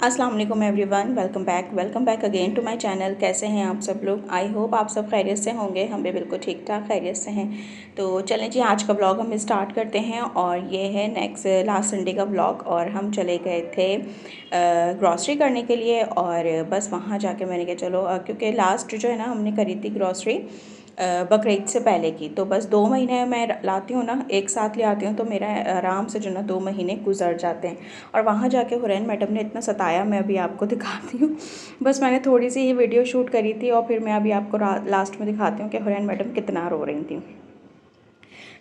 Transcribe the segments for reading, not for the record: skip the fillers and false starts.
अस्सलाम वालेकुम everyone, welcome back again to my channel. कैसे हैं आप सब लोग? आई होप आप सब खैरियत से होंगे। हम भी बिल्कुल ठीक ठाक खैरियत से हैं। तो चलें जी, आज का ब्लॉग हम स्टार्ट करते हैं और ये है लास्ट संडे का ब्लॉग। और हम चले गए थे ग्रॉसरी करने के लिए और बस वहाँ जाके मैंने कहा चलो, क्योंकि लास्ट जो है ना हमने खरीदी थी ग्रॉसरी बकरीद से पहले की, तो बस 2 महीने मैं लाती हूँ ना, एक साथ ले आती हूँ तो मेरा आराम से जो ना 2 महीने गुजर जाते हैं। और वहाँ जाके हुरैन मैडम ने इतना सताया, मैं अभी आपको दिखाती हूँ। बस मैंने थोड़ी सी ही वीडियो शूट करी थी और फिर मैं अभी आपको लास्ट में दिखाती हूँ कि हुरैन मैडम कितना रो रही थी।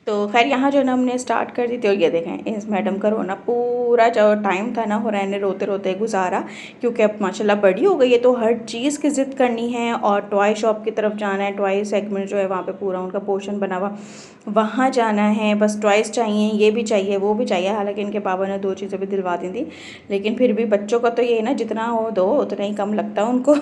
तो खैर यहाँ जो है ना हमने स्टार्ट कर दी थी और ये देखें इस मैडम का रोना पूरा जो टाइम था ना हुरैन ने रोते रोते गुजारा, क्योंकि अब माशाल्लाह बड़ी हो गई है तो हर चीज़ की ज़िद करनी है और टॉय शॉप की तरफ जाना है। टॉय सेगमेंट जो है वहाँ पे पूरा उनका पोर्शन बना हुआ, वहाँ जाना है, बस टॉयज़ चाहिए, ये भी चाहिए वो भी चाहिए। हालांकि इनके पापा ने 2 चीज़ें भी दिलवा दी थी, लेकिन फिर भी बच्चों का तो ये है ना, जितना हो दो उतना ही कम लगता है उनको।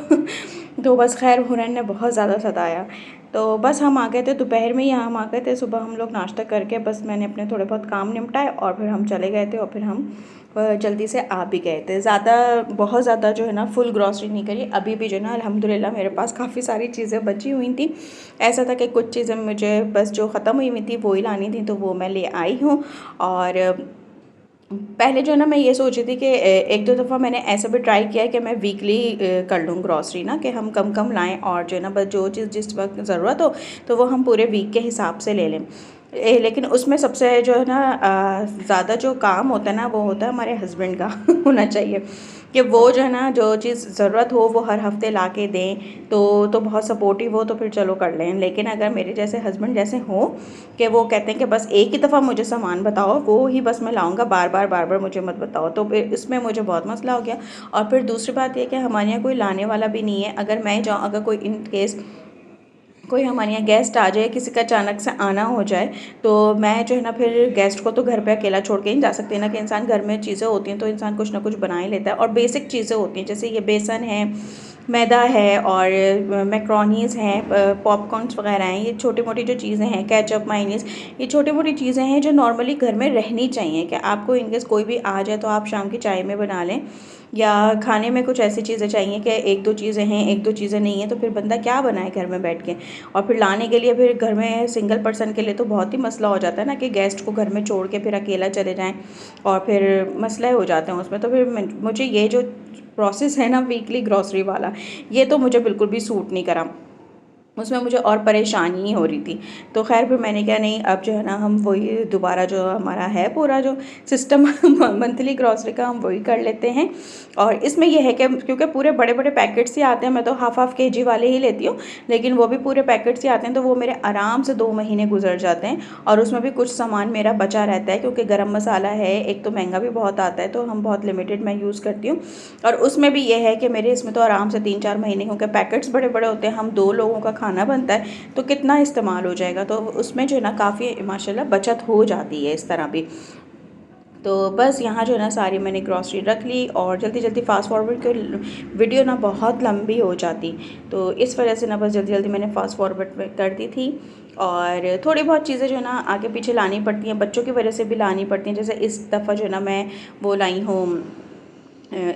तो बस खैर हुरैन ने बहुत ज़्यादा सताया। तो बस हम आ गए थे दोपहर में ही, हम आ गए थे। सुबह हम लोग नाश्ता करके बस मैंने अपने थोड़े बहुत काम निपटाए और फिर हम चले गए थे और फिर हम जल्दी से आ भी गए थे। बहुत ज़्यादा जो है ना फुल ग्रॉसरी नहीं करी। अभी भी जो है ना अल्हम्दुलिल्लाह मेरे पास काफ़ी सारी चीज़ें बची हुई थी। ऐसा था कि कुछ चीज़ें मुझे बस जो ख़त्म हुई थी वो ही लानी थी, तो वो मैं ले आई हूँ। और पहले जो है ना मैं ये सोची थी कि एक दो दफ़ा मैंने ऐसा भी ट्राई किया है कि मैं वीकली कर लूँ ग्रॉसरी ना, कि हम कम कम लाएं और जो है ना बस जो चीज़ जिस वक्त ज़रूरत हो तो वो हम पूरे वीक के हिसाब से ले लें। लेकिन उसमें सबसे जो है ना ज़्यादा जो काम होता है ना वो होता है हमारे हस्बैंड का होना चाहिए, कि वो जो है ना जो चीज़ ज़रूरत हो वो हर हफ्ते ला के दें। तो बहुत सपोर्टिव हो तो फिर चलो कर लें। लेकिन अगर मेरे जैसे हस्बैंड जैसे हो कि वो कहते हैं कि बस एक ही दफ़ा मुझे सामान बताओ, वो ही बस मैं लाऊंगा, बार बार मुझे मत बताओ, तो फिर इसमें मुझे बहुत मसला हो गया। और फिर दूसरी बात ये कि हमारे यहाँ कोई लाने वाला भी नहीं है। अगर मैं जाऊँ, अगर कोई इन केस कोई हमारे यहाँ गेस्ट आ जाए, किसी का अचानक से आना हो जाए, तो मैं जो है ना फिर गेस्ट को तो घर पे अकेला छोड़ के नहीं जा सकती ना, कि इंसान घर में चीज़ें होती हैं तो इंसान कुछ ना कुछ बना ही लेता है। और बेसिक चीज़ें होती हैं जैसे ये बेसन है, मैदा है और मैक्रोनीज़ हैं, पॉपकॉर्न्स वगैरह हैं, ये छोटी मोटी जो चीज़ें हैं, केचप मायोनीज़, ये छोटी मोटी चीज़ें हैं जो नॉर्मली घर में रहनी चाहिए, कि आपको इनकेस कोई भी आ जाए तो आप शाम की चाय में बना लें, या खाने में कुछ ऐसी चीज़ें चाहिए कि एक दो चीज़ें हैं एक दो चीज़ें नहीं हैं, तो फिर बंदा क्या बनाए घर में बैठ के। और फिर लाने के लिए फिर घर में सिंगल पर्सन के लिए तो बहुत ही मसला हो जाता है ना, कि गेस्ट को घर में छोड़ के फिर अकेला चले जाएं और फिर मसले हो जाते हैं उसमें। तो फिर मुझे ये जो प्रोसेस है ना वीकली ग्रॉसरी वाला, ये तो मुझे बिल्कुल भी सूट नहीं करा, उसमें मुझे और परेशानी ही हो रही थी। तो खैर फिर मैंने कहा नहीं, अब जो है ना हम वही दोबारा जो हमारा है पूरा जो सिस्टम मंथली ग्रॉसरी का, हम वही कर लेते हैं। और इसमें यह है कि क्योंकि पूरे बड़े बड़े पैकेट्स ही आते हैं, मैं तो हाफ केजी वाले ही लेती हूँ, लेकिन वो भी पूरे पैकेट्स ही आते हैं, तो वो मेरे आराम से 2 महीने गुजर जाते हैं। और उसमें भी कुछ सामान मेरा बचा रहता है, क्योंकि गरम मसाला है एक तो महंगा भी बहुत आता है, तो हम बहुत लिमिटेड मैं यूज़ करती हूँ। और उसमें भी ये है कि मेरे इसमें तो आराम से 3-4 महीने, क्योंकि पैकेट्स बड़े बड़े होते हैं, हम 2 लोगों का खाना बनता है तो कितना इस्तेमाल हो जाएगा, तो उसमें जो है ना काफ़ी माशाल्लाह बचत हो जाती है इस तरह भी। तो बस यहाँ जो है ना सारी मैंने ग्रॉसरी रख ली और जल्दी जल्दी फास्ट फॉरवर्ड कर, वीडियो ना बहुत लंबी हो जाती, तो इस वजह से ना बस जल्दी जल्दी मैंने फास्ट फॉरवर्ड कर दी थी। और थोड़ी बहुत चीज़ें जो है ना आगे पीछे लानी पड़ती हैं, बच्चों की वजह से भी लानी पड़ती हैं। जैसे इस दफ़ा जो है ना मैं वो लाई हूँ,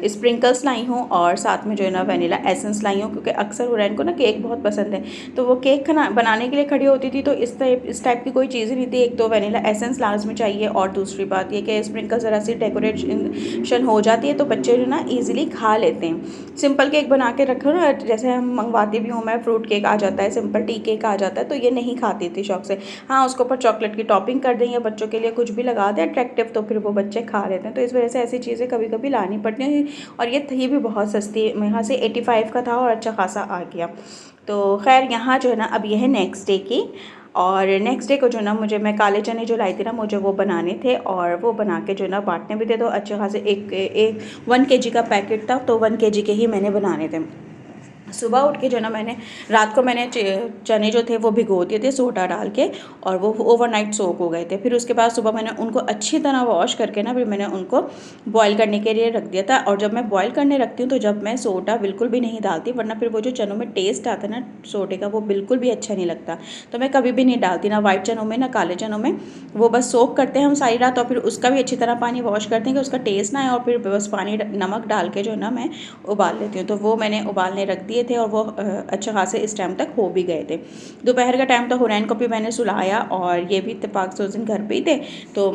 स्प्रिंकल्स लाई हूँ और साथ में जो है ना वनीला एसेंस लाई हूँ, क्योंकि अक्सर हुरैन को ना केक बहुत पसंद है, तो वो केक बनाने के लिए खड़ी होती थी, तो इस टाइप की कोई चीज़ ही नहीं थी। एक तो वनीला एसेंस लाजमी चाहिए और दूसरी बात ये कि स्प्रिंकल ज़रा सी डेकोरेशन हो जाती है तो बच्चे जो ना ईजिली खा लेते हैं। सिंपल केक बना के रखो ना, जैसे हम मंगवाती भी हूँ मैं, फ्रूट केक आ जाता है, सिंपल टी केक आ जाता है, तो ये नहीं खाती थी शौक से। हाँ, उसके ऊपर चॉकलेट की टॉपिंग कर दें या बच्चों के लिए कुछ भी लगा दें अट्रैक्टिव, तो फिर वो बच्चे खा लेते हैं। तो इस वजह से ऐसी चीज़ें कभी कभी लानी पड़ती हैं। और ये थी भी बहुत सस्ती, यहाँ से 85 का था और अच्छा खासा आ गया। तो खैर यहाँ जो है ना अब यह है नेक्स्ट डे की, और नेक्स्ट डे को जो ना मैं काले चने जो लाई थी ना, मुझे वो बनाने थे और वो बना के जो ना बांटने भी थे। तो अच्छे खासे एक 1 kg का पैकेट था, तो 1 kg के ही मैंने बनाने थे। सुबह उठ के जो ना मैंने रात को मैंने चने जो थे वो भिगो दिए थे सोडा डाल के, और वो ओवरनाइट सोक हो गए थे। फिर उसके बाद सुबह मैंने उनको अच्छी तरह वॉश करके ना फिर मैंने उनको बॉईल करने के लिए रख दिया था। और जब मैं बॉईल करने रखती हूँ तो जब मैं सोडा बिल्कुल भी नहीं डालती, वरना फिर वो जो चनों में टेस्ट आता है ना सोडे का, वो बिल्कुल भी अच्छा नहीं लगता। तो मैं कभी भी नहीं डालती, ना वाइट चनों में ना काले चनों में। वो बस सोक करते हैं हम सारी रात, और फिर उसका भी अच्छी तरह पानी वॉश करते हैं कि उसका टेस्ट ना आए, और फिर बस पानी नमक डाल के जो ना मैं उबाल लेती हूँ। तो वो मैंने उबालने रख दिए थे, और वो अच्छा खासे इस टाइम तक हो भी गए थे। दोपहर का टाइम तो हुरैन को भी मैंने सुलाया, और ये भी इत्तेफाक से उस दिन घर पे ही थे। तो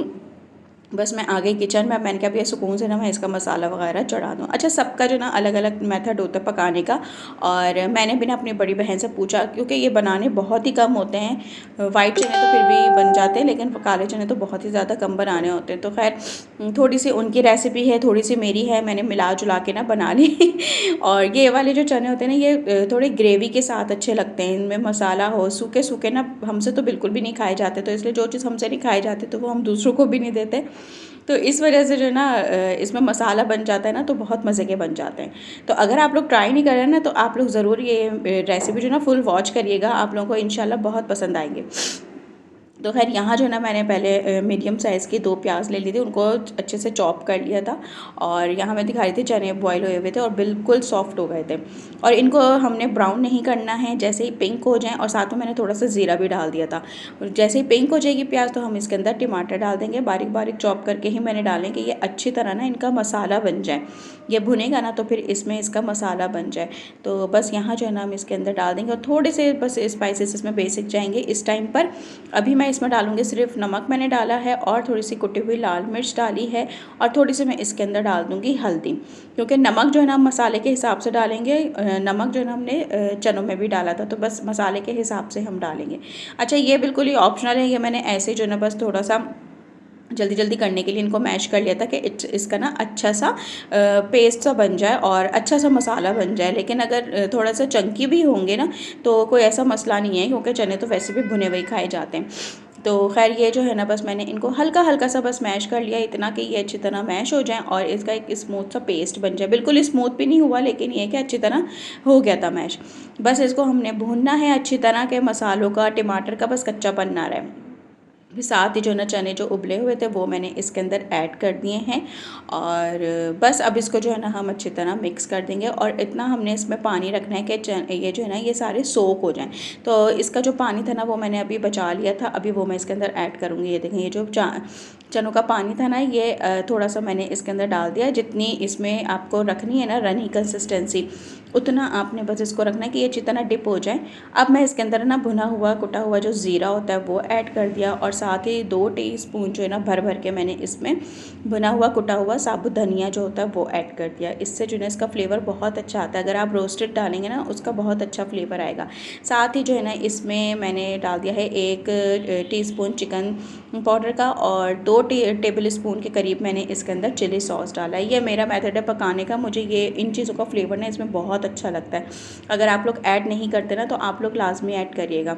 बस मैं आ गई किचन में। मैंने कहा भैया सुकून से ना मैं इसका मसाला वगैरह चढ़ा दूँ। अच्छा, सबका जो ना अलग अलग मेथड होता है पकाने का, और मैंने भी ना अपनी बड़ी बहन से पूछा, क्योंकि ये बनाने बहुत ही कम होते हैं। वाइट चने तो फिर भी बन जाते हैं, लेकिन काले चने तो बहुत ही ज़्यादा कम बनाने होते हैं। तो खैर थोड़ी सी उनकी रेसिपी है, थोड़ी सी मेरी है, मैंने मिला जुला के ना बना ली। और ये वाले जो चने होते हैं ना, ये थोड़े ग्रेवी के साथ अच्छे लगते हैं, इनमें मसाला हो। सूखे सूखे ना हमसे तो बिल्कुल भी नहीं खाए जाते, तो इसलिए जो चीज़ हमसे नहीं खाई जाती तो वो हम दूसरों को भी नहीं देते। तो इस वजह से जो है ना इसमें मसाला बन जाता है ना, तो बहुत मज़े के बन जाते हैं। तो अगर आप लोग ट्राई नहीं कर रहे हैं ना, तो आप लोग ज़रूर ये रेसिपी जो है ना फुल वॉच करिएगा, आप लोगों को इंशाल्लाह बहुत पसंद आएंगे। तो खैर यहाँ जो ना मैंने पहले मीडियम साइज़ की 2 प्याज ले ली थी, उनको अच्छे से चॉप कर लिया था। और यहाँ मैं दिखा रही थी चने बॉईल हुए हुए थे और बिल्कुल सॉफ्ट हो गए थे। और इनको हमने ब्राउन नहीं करना है, जैसे ही पिंक हो जाएं। और साथ में मैंने थोड़ा सा ज़ीरा भी डाल दिया था। और जैसे ही पिंक हो जाएगी प्याज, तो हम इसके अंदर टमाटर डाल देंगे, बारीक बारीक चॉप करके ही मैंने डालें कि ये अच्छी तरह ना इनका मसाला बन जाए। ये भुनेगा ना तो फिर इसमें इसका मसाला बन जाए। तो बस यहाँ जो है ना हम इसके अंदर डाल देंगे, और थोड़े से बस स्पाइसेस इसमें बेसिक जाएंगे इस टाइम पर। अभी मैं इसमें डालूंगी सिर्फ नमक मैंने डाला है, और थोड़ी सी कुटी हुई लाल मिर्च डाली है, और थोड़ी सी मैं इसके अंदर डाल दूंगी हल्दी, क्योंकि नमक जो है ना हम मसाले के हिसाब से डालेंगे। नमक जो है ना हमने चनों में भी डाला था, तो बस मसाले के हिसाब से हम डालेंगे। अच्छा, ये बिल्कुल ही ऑप्शनल है, ये मैंने ऐसे जो है ना बस थोड़ा सा जल्दी जल्दी करने के लिए इनको मैश कर लिया था कि इसका ना अच्छा सा पेस्ट सा बन जाए और अच्छा सा मसाला बन जाए। लेकिन अगर थोड़ा सा चंकी भी होंगे ना तो कोई ऐसा मसला नहीं है, क्योंकि चने तो वैसे भी भुने हुए खाए जाते हैं। तो खैर ये जो है ना बस मैंने इनको हल्का हल्का सा बस मैश कर लिया, इतना कि ये अच्छी तरह मैश हो जाए और इसका एक स्मूथ सा पेस्ट बन जाए। बिल्कुल स्मूथ भी नहीं हुआ, लेकिन ये कि अच्छी तरह हो गया था मैश। बस इसको हमने भूनना है अच्छी तरह के, मसालों का टमाटर का बस कच्चापन ना रहे। फिर साथ ही जो ना चने जो उबले हुए थे वो मैंने इसके अंदर ऐड कर दिए हैं। और बस अब इसको जो है ना हम अच्छी तरह मिक्स कर देंगे, और इतना हमने इसमें पानी रखना है कि ये जो है ना ये सारे सोक हो जाएं। तो इसका जो पानी था ना वो मैंने अभी बचा लिया था, अभी वो मैं इसके अंदर ऐड करूँगी। ये देखें, ये जो चनों का पानी था ना, ये थोड़ा सा मैंने इसके अंदर डाल दिया। जितनी इसमें आपको रखनी है ना रनी कंसिस्टेंसी, उतना आपने बस इसको रखना है कि ये अच्छी तरह डिप हो जाए। अब मैं इसके अंदर ना भुना हुआ कुटा हुआ जो ज़ीरा होता है वो ऐड कर दिया, और साथ ही 2 टीस्पून जो है ना भर भर के मैंने इसमें भुना हुआ कुटा हुआ साबुत धनिया जो होता है वो ऐड कर दिया। इससे जो है इसका फ्लेवर बहुत अच्छा आता है। अगर आप रोस्टेड डालेंगे ना उसका बहुत अच्छा फ्लेवर आएगा। साथ ही जो है ना इसमें मैंने डाल दिया है 1 टीस्पून चिकन पाउडर का, और 2 टेबल स्पून के करीब मैंने इसके अंदर चिली सॉस डाला है। ये मेरा मेथड है पकाने का, मुझे ये इन चीज़ों का फ्लेवर ना इसमें बहुत अच्छा लगता है। अगर आप लोग ऐड नहीं करते ना तो आप लोग लाजमी ऐड करिएगा।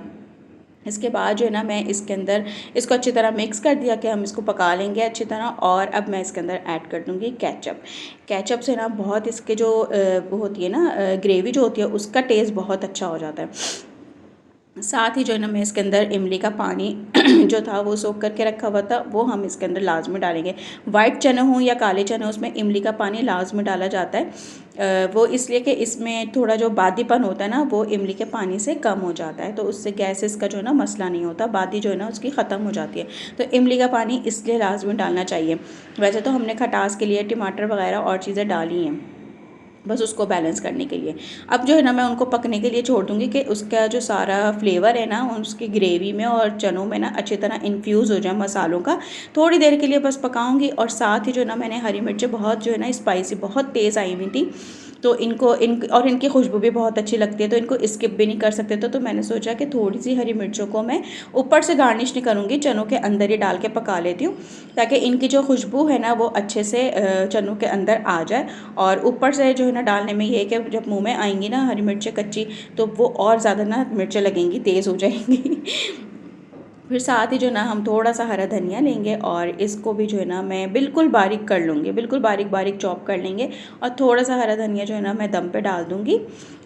इसके बाद जो है ना मैं इसके अंदर इसको अच्छी तरह मिक्स कर दिया कि हम इसको पका लेंगे अच्छी तरह। और अब मैं इसके अंदर ऐड कर दूँगी केचप। केचप से ना बहुत इसके जो वो होती है ना ग्रेवी जो होती है उसका टेस्ट बहुत अच्छा हो जाता है। साथ ही जो है ना मैं इसके अंदर इमली का पानी जो था वो सोख करके रखा हुआ था वो हम इसके अंदर लाजमी डालेंगे। वाइट चने हों या काले चने हों, उसमें इमली का पानी लाजमी डाला जाता है। वो इसलिए कि इसमें थोड़ा जो बादीपन होता है ना वो इमली के पानी से कम हो जाता है, तो उससे गैसेस का जो है ना मसला नहीं होता, बादी जो है ना उसकी ख़त्म हो जाती है। तो इमली का पानी इसलिए लाजमी डालना चाहिए। वैसे तो हमने खटास के लिए टमाटर वगैरह और चीज़ें डाली हैं, बस उसको बैलेंस करने के लिए। अब जो है ना मैं उनको पकने के लिए छोड़ दूँगी कि उसका जो सारा फ्लेवर है ना उसकी ग्रेवी में और चनों में ना अच्छी तरह इन्फ्यूज़ हो जाए मसालों का। थोड़ी देर के लिए बस पकाऊंगी। और साथ ही जो है ना मैंने हरी मिर्चें बहुत जो है ना स्पाइसी बहुत तेज़ आई हुई थी, तो इनकी खुशबू भी बहुत अच्छी लगती है, तो इनको स्किप भी नहीं कर सकते। तो मैंने सोचा कि थोड़ी सी हरी मिर्चों को मैं ऊपर से गार्निश नहीं करूँगी, चनों के अंदर ही डाल के पका लेती हूँ, ताकि इनकी जो खुशबू है ना वो अच्छे से चनों के अंदर आ जाए। और ऊपर से जो है ना डालने में ये है कि जब मुंह में आएंगी ना हरी मिर्चें कच्ची, तो वो और ज़्यादा ना मिर्चें लगेंगी, तेज़ हो जाएंगी। फिर साथ ही जो ना हम थोड़ा सा हरा धनिया लेंगे और इसको भी जो है ना मैं बिल्कुल बारीक कर लूँगी, बिल्कुल बारीक बारीक चॉप कर लेंगे। और थोड़ा सा हरा धनिया जो है ना मैं दम पे डाल दूँगी।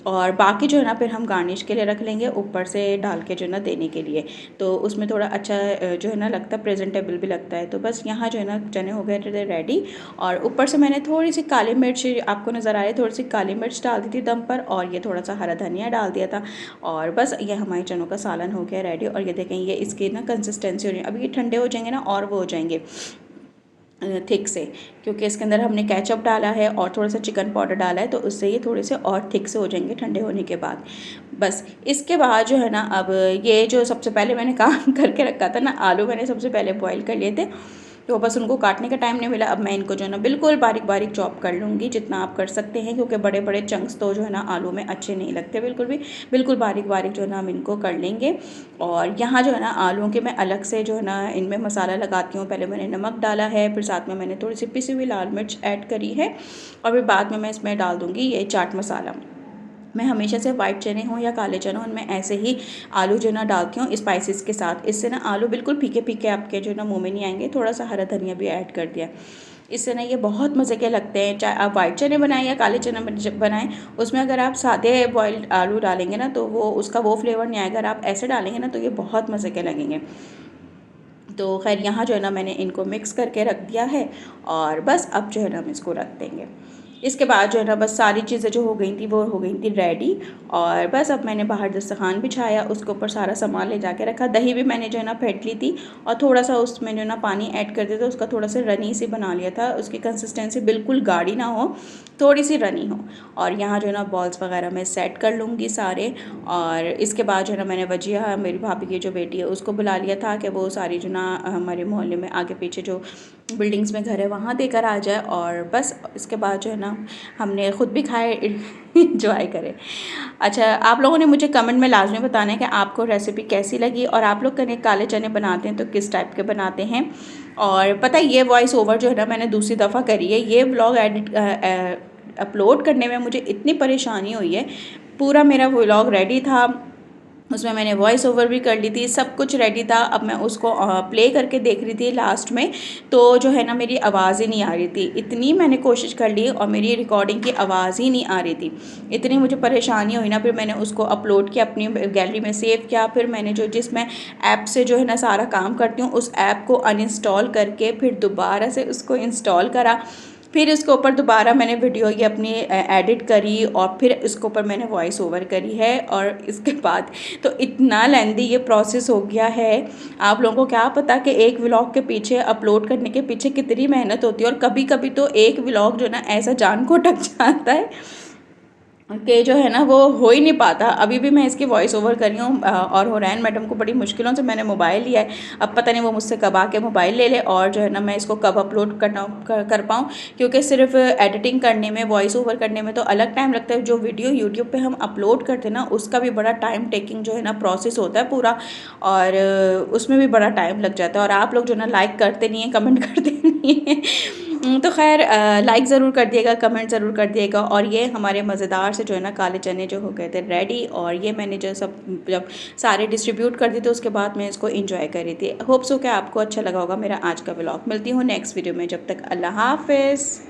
और बाकी जो है ना फिर हम गार्निश के लिए रख लेंगे ऊपर से डाल के जो है ना देने के लिए, तो उसमें थोड़ा अच्छा जो है ना लगता है, प्रेजेंटेबल भी लगता है। तो बस यहाँ जो है ना चने हो गए रेडी। और ऊपर से मैंने थोड़ी सी काली मिर्च, आपको नज़र आ रही है, थोड़ी सी काली मिर्च डाल दी थी दम पर, और ये थोड़ा सा हरा धनिया डाल दिया था। और बस ये हमारे चनों का सालन हो गया रेडी। और ये देखें ये इसकी ना कंसिस्टेंसी हो रही है, अभी ये ठंडे हो जाएंगे ना और वो हो जाएंगे थिक से, क्योंकि इसके अंदर हमने केचप डाला है और थोड़ा सा चिकन पाउडर डाला है, तो उससे ये थोड़े से और थिक से हो जाएंगे ठंडे होने के बाद। बस इसके बाद जो है ना अब ये जो सबसे पहले मैंने काम करके रखा था ना, आलू मैंने सबसे पहले बॉईल कर लिए थे, तो बस उनको काटने का टाइम नहीं मिला। अब मैं इनको जो है ना बिल्कुल बारीक बारीक चॉप कर लूँगी, जितना आप कर सकते हैं, क्योंकि बड़े बड़े चंक्स तो जो है ना आलू में अच्छे नहीं लगते बिल्कुल भी। बिल्कुल बारीक बारीक जो है ना हम इनको कर लेंगे। और यहाँ जो है ना आलूओं के मैं अलग से जो है ना इनमें मसाला लगाती हूँ। पहले मैंने नमक डाला है, फिर साथ में मैंने थोड़ी सी पिसी हुई लाल मिर्च ऐड करी है, और फिर बाद में मैं इसमें डाल दूँगी ये चाट मसाला। मैं हमेशा से वाइट चने हों या काले चने हों, उनमें ऐसे ही आलू जो ना डालती हूँ स्पाइसेस के साथ। इससे ना आलू बिल्कुल फीके फीके आपके जो ना मुँह में नहीं आएंगे। थोड़ा सा हरा धनिया भी ऐड कर दिया, इससे ना ये बहुत मज़े के लगते हैं। चाहे आप वाइट चने बनाएं या काले चने बनाएं, उसमें अगर आप सादे बॉइल्ड आलू डालेंगे ना तो वो उसका वो फ्लेवर नहीं आएगा। अगर आप ऐसे डालेंगे ना तो ये बहुत मज़े के लगेंगे। तो खैर यहाँ जो है ना मैंने इनको मिक्स करके रख दिया है, और बस अब जो है ना हम इसको रख देंगे। इसके बाद जो है ना बस सारी चीज़ें जो हो गई थी वो हो गई थी रेडी। और बस अब मैंने बाहर दस्तरखान बिछाया, उसके ऊपर सारा सामान ले जाके रखा। दही भी मैंने जो है ना फेंट ली थी, और थोड़ा सा उसमें जो है ना पानी ऐड कर दिया था, उसका थोड़ा सा रनी से बना लिया था। उसकी कंसिस्टेंसी बिल्कुल गाढ़ी ना हो, थोड़ी सी रनी हो। और यहाँ जो है ना बॉल्स वगैरह मैं सेट कर लूँगी सारे। और इसके बाद जो है ना मैंने वजिया, मेरी भाभी की जो बेटी है, उसको बुला लिया था कि वो सारी जो ना हमारे मोहल्ले में आगे पीछे जो बिल्डिंग्स में घर है वहाँ देकर आ जाए। और बस इसके बाद जो है ना हमने ख़ुद भी खाए, इंजॉय करें। अच्छा, आप लोगों ने मुझे कमेंट में लाजमी बताना है कि आपको रेसिपी कैसी लगी, और आप लोग कने काले चने बनाते हैं तो किस टाइप के बनाते हैं। और पता है ये वॉइस ओवर जो है ना मैंने दूसरी दफ़ा करी है। ये व्लॉग अपलोड करने में मुझे इतनी परेशानी हुई है। पूरा मेरा व्लॉग रेडी था, उसमें मैंने वॉइस ओवर भी कर ली थी, सब कुछ रेडी था। अब मैं उसको प्ले करके देख रही थी लास्ट में, तो जो है ना मेरी आवाज़ ही नहीं आ रही थी। इतनी मैंने कोशिश कर ली और मेरी रिकॉर्डिंग की आवाज़ ही नहीं आ रही थी। इतनी मुझे परेशानी हुई ना, फिर मैंने उसको अपलोड किया, अपनी गैलरी में सेव किया। फिर मैंने जिस मैं ऐप से जो है ना सारा काम करती हूँ, उस ऐप को अनइंस्टॉल करके फिर दोबारा से उसको इंस्टॉल करा। फिर इसके ऊपर दोबारा मैंने वीडियो ये अपनी एडिट करी, और फिर इसके ऊपर मैंने वॉइस ओवर करी है। और इसके बाद तो इतना लेंदी ये प्रोसेस हो गया है। आप लोगों को क्या पता कि एक व्लॉग के पीछे, अपलोड करने के पीछे कितनी मेहनत होती है। और कभी कभी तो एक व्लॉग जो ना ऐसा जान को टक जाता है कि जो है ना वो हो ही नहीं पाता। अभी भी मैं इसकी वॉइस ओवर कर रही हूँ, और हुरैन मैडम को बड़ी मुश्किलों से मैंने मोबाइल लिया है। अब पता नहीं वो मुझसे कब आके मोबाइल ले ले, और जो है ना मैं इसको कब अपलोड कर पाऊँ, क्योंकि सिर्फ एडिटिंग करने में, वॉइस ओवर करने में तो अलग टाइम लगता है। जो वीडियो यूट्यूब पे हम अपलोड करते हैं ना, उसका भी बड़ा टाइम टेकिंग जो है ना प्रोसेस होता है पूरा, और उसमें भी बड़ा टाइम लग जाता है। और आप लोग जो है ना लाइक करते नहीं हैं, कमेंट करते नहीं हैं। तो खैर लाइक ज़रूर कर दिएगा, कमेंट ज़रूर कर दिएगा। और ये हमारे मज़ेदार से जो है ना काले चने जो हो गए थे रेडी, और ये मैंने जो जब सारे डिस्ट्रीब्यूट कर दिए थे उसके बाद मैं इसको एंजॉय कर रही थी। होप सो कि आपको अच्छा लगा होगा मेरा आज का व्लॉग। मिलती हूँ नेक्स्ट वीडियो में, जब तक अल्लाह हाफ़िज़।